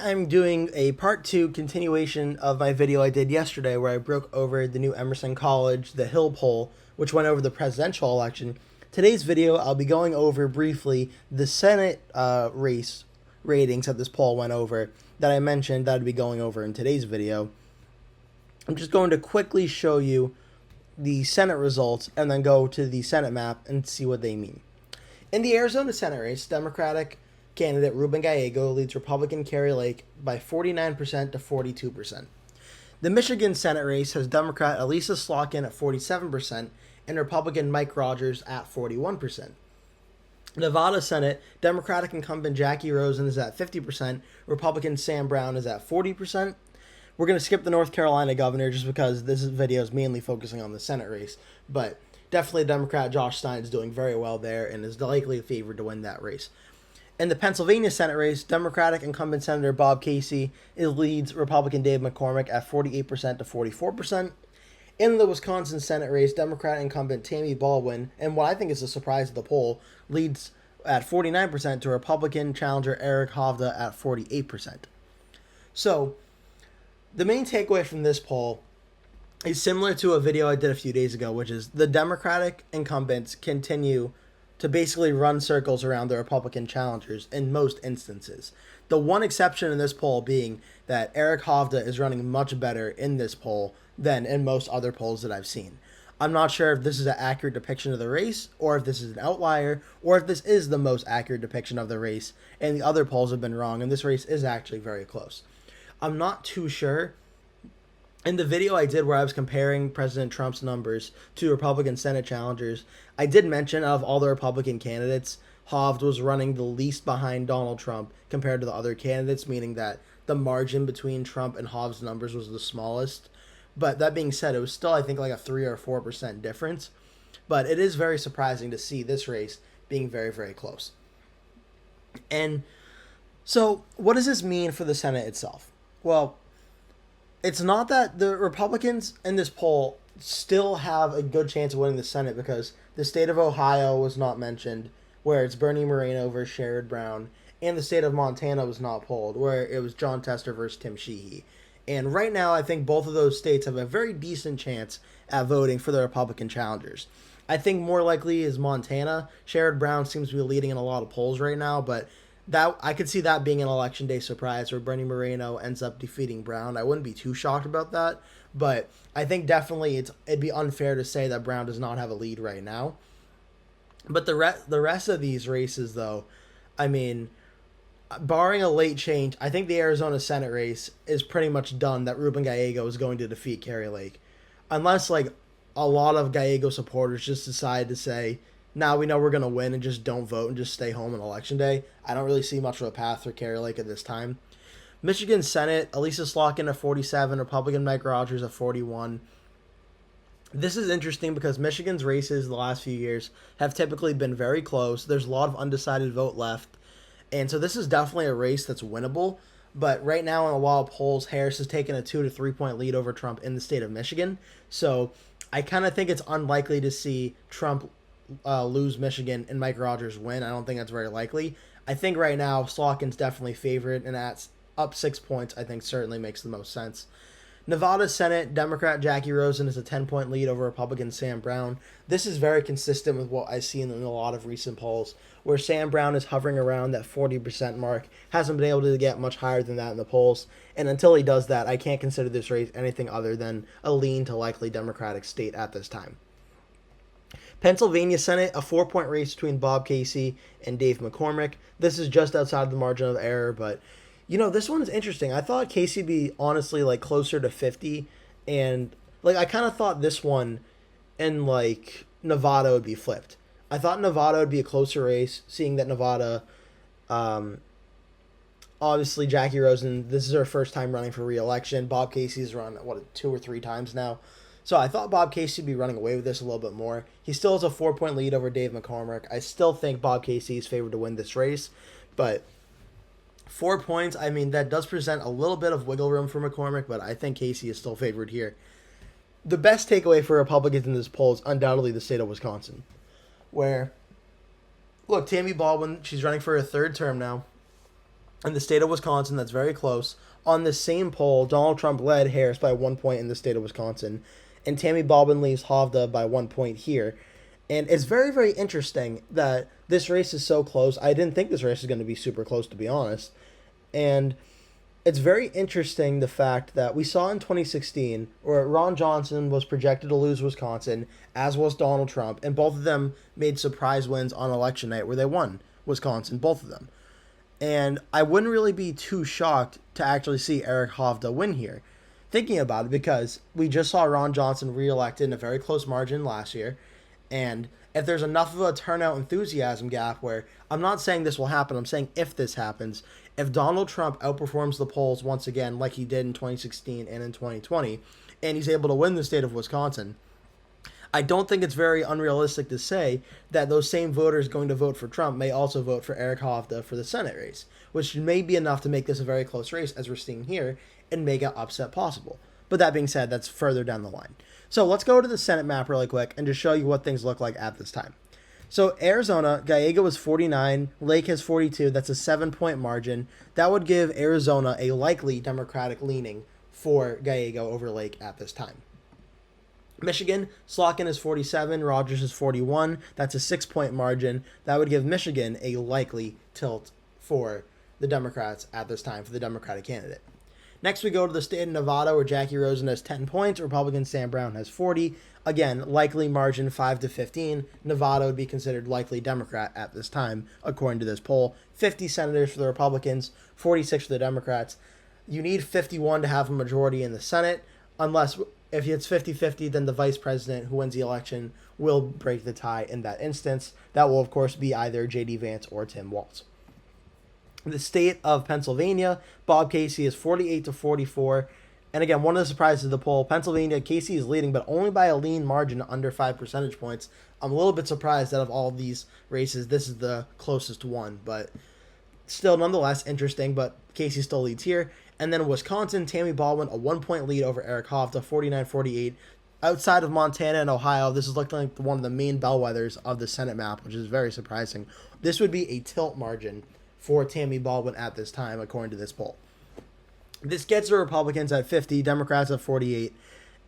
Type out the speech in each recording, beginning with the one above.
I'm doing a part two continuation of my video I did yesterday where I broke over the new Emerson College, the Hill poll, which went over the presidential election. Today's video, I'll be going over briefly the Senate race ratings that this poll went over that I mentioned that I'd be going over in today's video. I'm just going to quickly show you the Senate results and then go to the Senate map and see what they mean. In the Arizona Senate race, Democratic candidate Ruben Gallego leads Republican Kari Lake by 49% to 42%. The Michigan Senate race has Democrat Elisa Slotkin at 47% and Republican Mike Rogers at 41%. Nevada Senate, Democratic incumbent Jackie Rosen is at 50%, Republican Sam Brown is at 40%. We're going to skip the North Carolina governor just because this video is mainly focusing on the Senate race, but definitely Democrat Josh Stein is doing very well there and is likely favored to win that race. In the Pennsylvania Senate race, Democratic incumbent Senator Bob Casey leads Republican Dave McCormick at 48% to 44%. In the Wisconsin Senate race, Democrat incumbent Tammy Baldwin, and what I think is a surprise of the poll, leads at 49% to Republican challenger Eric Hovda at 48%. So, the main takeaway from this poll is similar to a video I did a few days ago, which is the Democratic incumbents continue to basically run circles around the Republican challengers in most instances. The one exception in this poll being that Eric Hovda is running much better in this poll than in most other polls that I've seen. I'm not sure if this is an accurate depiction of the race, or if this is an outlier, or if this is the most accurate depiction of the race, and the other polls have been wrong, and this race is actually very close. I'm not too sure. In the video I did where I was comparing President Trump's numbers to Republican Senate challengers, I did mention out of all the Republican candidates, Hovd was running the least behind Donald Trump compared to the other candidates, meaning that the margin between Trump and Hovd's numbers was the smallest. But that being said, it was still, I think, like a 3 or 4% difference. But it is very surprising to see this race being very, very close. And so, what does this mean for the Senate itself? Well, it's not that the Republicans in this poll still have a good chance of winning the Senate because the state of Ohio was not mentioned, where it's Bernie Moreno versus Sherrod Brown, and the state of Montana was not polled, where it was John Tester versus Tim Sheehy. And right now, I think both of those states have a very decent chance at voting for the Republican challengers. I think more likely is Montana. Sherrod Brown seems to be leading in a lot of polls right now, but that I could see that being an election day surprise where Bernie Moreno ends up defeating Brown. I wouldn't be too shocked about that, but I think definitely it'd be unfair to say that Brown does not have a lead right now. But the rest of these races, though, I mean, barring a late change, I think the Arizona Senate race is pretty much done. That Ruben Gallego is going to defeat Kari Lake, unless like a lot of Gallego supporters just decide to say, now we know we're going to win and just don't vote and just stay home on election day. I don't really see much of a path for Kari Lake at this time. Michigan Senate, Elisa Slotkin at 47, Republican Mike Rogers at 41. This is interesting because Michigan's races the last few years have typically been very close. There's a lot of undecided vote left. And so this is definitely a race that's winnable. But right now in a lot of polls, Harris has taken a 2 to 3 point lead over Trump in the state of Michigan. So I kind of think it's unlikely to see Trump lose Michigan and Mike Rogers win. I don't think that's very likely. I think right now Slotkin's definitely favored, and that's up 6 points. I think certainly makes the most sense. Nevada Senate, Democrat Jackie Rosen is a 10-point lead over Republican Sam Brown. This is very consistent with what I've seen in a lot of recent polls, where Sam Brown is hovering around that 40% mark, hasn't been able to get much higher than that in the polls, and until he does that, I can't consider this race anything other than a lean to likely Democratic state at this time. Pennsylvania Senate, a 4-point race between Bob Casey and Dave McCormick. This is just outside the margin of error, but this one is interesting. I thought Casey would be honestly like closer to 50, and like I kind of thought this one in like Nevada would be flipped. I thought Nevada would be a closer race, seeing that Nevada, obviously Jackie Rosen, this is her first time running for re-election. Bob Casey's run 2 or 3 times now. So I thought Bob Casey would be running away with this a little bit more. He still has a 4-point lead over Dave McCormick. I still think Bob Casey is favored to win this race, but 4 points, I mean, that does present a little bit of wiggle room for McCormick, but I think Casey is still favored here. The best takeaway for Republicans in this poll is undoubtedly the state of Wisconsin, where, look, Tammy Baldwin, she's running for her 3rd term now. in the state of Wisconsin, that's very close. On the same poll, Donald Trump led Harris by 1 point in the state of Wisconsin, and Tammy Baldwin leaves Hovda by 1 point here. And it's very, very interesting that this race is so close. I didn't think this race was going to be super close, to be honest. And it's very interesting the fact that we saw in 2016 where Ron Johnson was projected to lose Wisconsin, as was Donald Trump, and both of them made surprise wins on election night where they won Wisconsin, both of them. And I wouldn't really be too shocked to actually see Eric Hovda win here. Thinking about it, because we just saw Ron Johnson reelected in a very close margin last year. And if there's enough of a turnout enthusiasm gap where I'm not saying this will happen, I'm saying if this happens, if Donald Trump outperforms the polls once again like he did in 2016 and in 2020, and he's able to win the state of Wisconsin, I don't think it's very unrealistic to say that those same voters going to vote for Trump may also vote for Eric Hovda for the Senate race, which may be enough to make this a very close race, as we're seeing here, and make an upset possible. But that being said, that's further down the line. So let's go to the Senate map really quick and just show you what things look like at this time. So Arizona, Gallego is 49, Lake has 42. That's a 7-point margin. That would give Arizona a likely Democratic leaning for Gallego over Lake at this time. Michigan, Slotkin is 47, Rogers is 41. That's a 6-point margin. That would give Michigan a likely tilt for the Democrats at this time, for the Democratic candidate. Next, we go to the state of Nevada, where Jackie Rosen has 10 points. Republican Sam Brown has 40. Again, likely margin 5 to 15. Nevada would be considered likely Democrat at this time, according to this poll. 50 senators for the Republicans, 46 for the Democrats. You need 51 to have a majority in the Senate, unless if it's 50-50, then the vice president who wins the election will break the tie in that instance. That will, of course, be either J.D. Vance or Tim Walz. The state of Pennsylvania, Bob Casey is 48 to 44. And again, one of the surprises of the poll, Pennsylvania, Casey is leading, but only by a lean margin under 5 percentage points. I'm a little bit surprised that of all these races, this is the closest one, but still nonetheless interesting, but Casey still leads here. And then Wisconsin, Tammy Baldwin, a 1-point lead over Eric Hovda, 49-48. Outside of Montana and Ohio, this is looking like one of the main bellwethers of the Senate map, which is very surprising. This would be a tilt margin for Tammy Baldwin at this time, according to this poll. This gets the Republicans at 50, Democrats at 48,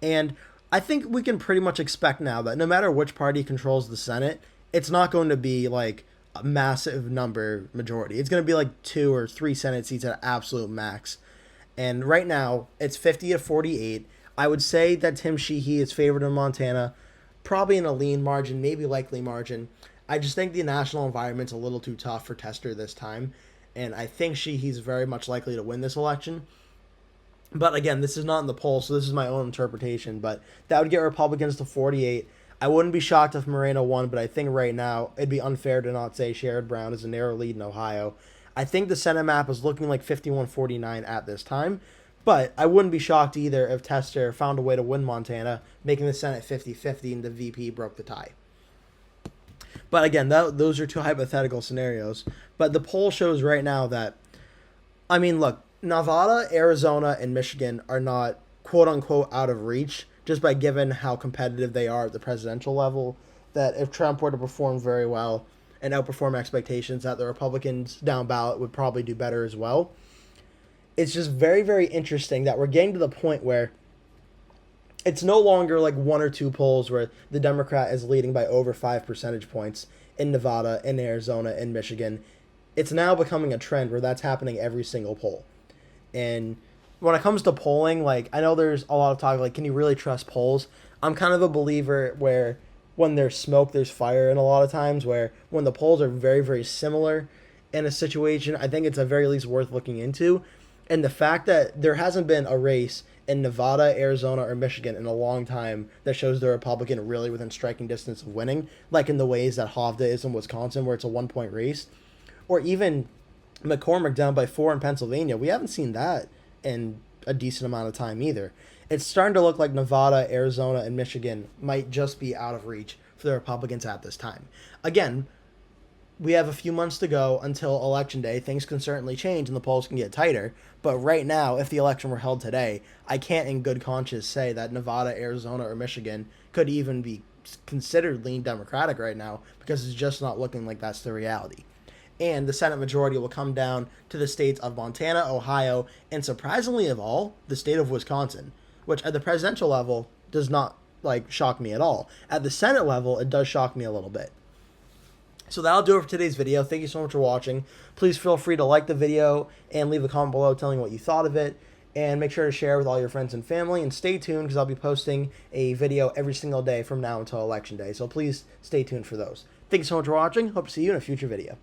and I think we can pretty much expect now that no matter which party controls the Senate, it's not going to be like a massive number majority. It's going to be like 2 or 3 Senate seats at absolute max. And right now, it's 50 to 48. I would say that Tim Sheehy is favored in Montana, probably in a lean margin, maybe likely margin. I just think the national environment's a little too tough for Tester this time, and I think Sheehy's very much likely to win this election. But again, this is not in the poll, so this is my own interpretation, but that would get Republicans to 48. I wouldn't be shocked if Moreno won, but I think right now it'd be unfair to not say Sherrod Brown is a narrow lead in Ohio. I think the Senate map is looking like 51-49 at this time, but I wouldn't be shocked either if Tester found a way to win Montana, making the Senate 50-50 and the VP broke the tie. But again, those are two hypothetical scenarios. But the poll shows right now that, I mean, look, Nevada, Arizona, and Michigan are not quote-unquote out of reach, just by given how competitive they are at the presidential level, that if Trump were to perform very well and outperform expectations, that the Republicans down ballot would probably do better as well. It's just very, very interesting that we're getting to the point where it's no longer like 1 or 2 polls where the Democrat is leading by over 5 percentage points in Nevada, in Arizona, in Michigan. It's now becoming a trend where that's happening every single poll. And when it comes to polling, like, I know there's a lot of talk, like, can you really trust polls? I'm kind of a believer where when there's smoke, there's fire, and a lot of times where when the polls are very, very similar in a situation, I think it's at very least worth looking into. And the fact that there hasn't been a race in Nevada, Arizona, or Michigan in a long time that shows the Republican really within striking distance of winning, like in the ways that Hovda is in Wisconsin, where it's a 1-point race, or even McCormick down by 4 in Pennsylvania. We haven't seen that in a decent amount of time either. It's starting to look like Nevada, Arizona, and Michigan might just be out of reach for the Republicans at this time. Again, we have a few months to go until Election Day. Things can certainly change and the polls can get tighter. But right now, if the election were held today, I can't in good conscience say that Nevada, Arizona, or Michigan could even be considered lean Democratic right now, because it's just not looking like that's the reality. and the Senate majority will come down to the states of Montana, Ohio, and surprisingly of all, the state of Wisconsin, which at the presidential level does not shock me at all. At the Senate level, it does shock me a little bit. So that'll do it for today's video. Thank you so much for watching. Please feel free to like the video and leave a comment below telling what you thought of it. And make sure to share with all your friends and family. And stay tuned because I'll be posting a video every single day from now until Election Day. So please stay tuned for those. Thank you so much for watching. Hope to see you in a future video.